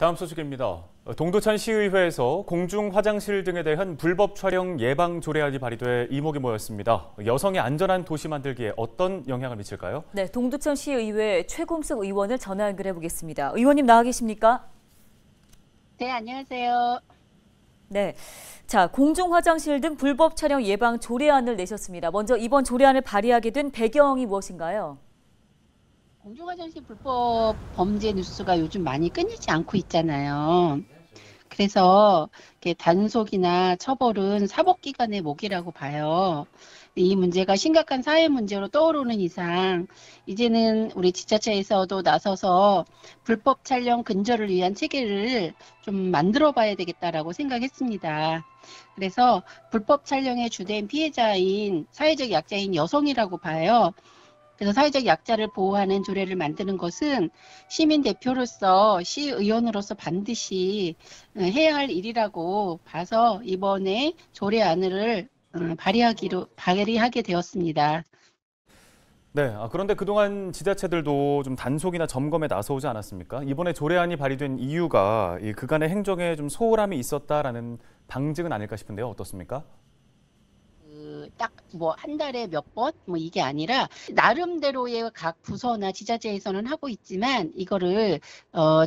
다음 소식입니다. 동두천 시의회에서 공중 화장실 등에 대한 불법 촬영 예방 조례안이 발의돼 이목이 모였습니다. 여성의 안전한 도시 만들기에 어떤 영향을 미칠까요? 네, 동두천 시의회 최금숙 의원을 전화 연결해 보겠습니다. 의원님 나와 계십니까? 네, 안녕하세요. 네, 자, 공중 화장실 등 불법 촬영 예방 조례안을 내셨습니다. 먼저 이번 조례안을 발의하게 된 배경이 무엇인가요? 공중화장실 불법 범죄 뉴스가 요즘 많이 끊이지 않고 있잖아요. 그래서 이렇게 단속이나 처벌은 사법기관의 몫이라고 봐요. 이 문제가 심각한 사회 문제로 떠오르는 이상 이제는 우리 지자체에서도 나서서 불법 촬영 근절을 위한 체계를 좀 만들어 봐야 되겠다라고 생각했습니다. 그래서 불법 촬영의 주된 피해자인 사회적 약자인 여성이라고 봐요. 그래서 사회적 약자를 보호하는 조례를 만드는 것은 시민 대표로서 시의원으로서 반드시 해야 할 일이라고 봐서 이번에 조례안을 발의하게 되었습니다. 네, 그런데 그동안 지자체들도 좀 단속이나 점검에 나서오지 않았습니까? 이번에 조례안이 발의된 이유가 이 그간의 행정에 좀 소홀함이 있었다라는 방증은 아닐까 싶은데요. 어떻습니까? 딱 뭐 한 달에 몇 번 뭐 이게 아니라 나름대로의 각 부서나 지자체에서는 하고 있지만 이거를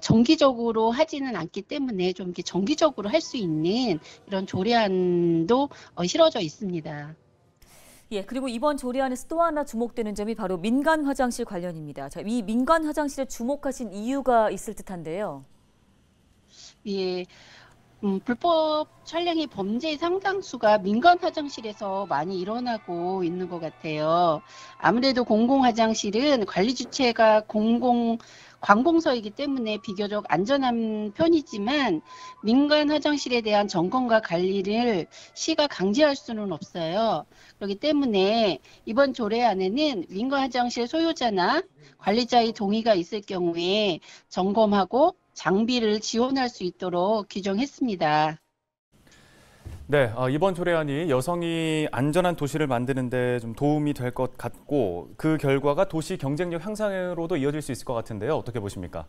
정기적으로 하지는 않기 때문에 좀 이렇게 정기적으로 할 수 있는 이런 조례안도 실어져 있습니다. 예, 그리고 이번 조례안에서 또 하나 주목되는 점이 바로 민간 화장실 관련입니다. 자, 이 민간 화장실에 주목하신 이유가 있을 듯한데요. 예. 불법 촬영의 범죄의 상당수가 민간 화장실에서 많이 일어나고 있는 것 같아요. 아무래도 공공 화장실은 관리 주체가 관공서이기 때문에 비교적 안전한 편이지만 민간 화장실에 대한 점검과 관리를 시가 강제할 수는 없어요. 그렇기 때문에 이번 조례안에는 민간 화장실 소유자나 관리자의 동의가 있을 경우에 점검하고 장비를 지원할 수 있도록 규정했습니다. 네, 이번 조례안이 여성이 안전한 도시를 만드는 데 좀 도움이 될 것 같고 그 결과가 도시 경쟁력 향상으로도 이어질 수 있을 것 같은데요. 어떻게 보십니까?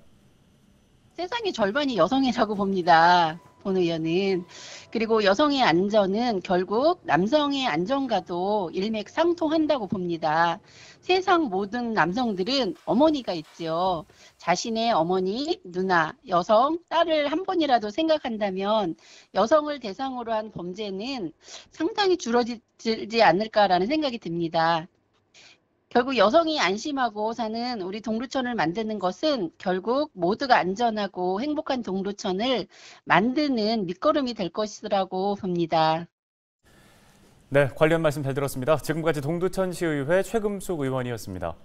세상의 절반이 여성이라고 봅니다. 본 의원은. 그리고 여성의 안전은 결국 남성의 안전과도 일맥상통한다고 봅니다. 세상 모든 남성들은 어머니가 있죠. 자신의 어머니, 누나, 여성, 딸을 한 번이라도 생각한다면 여성을 대상으로 한 범죄는 상당히 줄어들지 않을까라는 생각이 듭니다. 결국 여성이 안심하고 사는 우리 동두천을 만드는 것은 결국 모두가 안전하고 행복한 동두천을 만드는 밑거름이 될 것이라고 봅니다. 네, 관련 말씀 잘 들었습니다. 지금까지 동두천시의회 최금숙 의원이었습니다.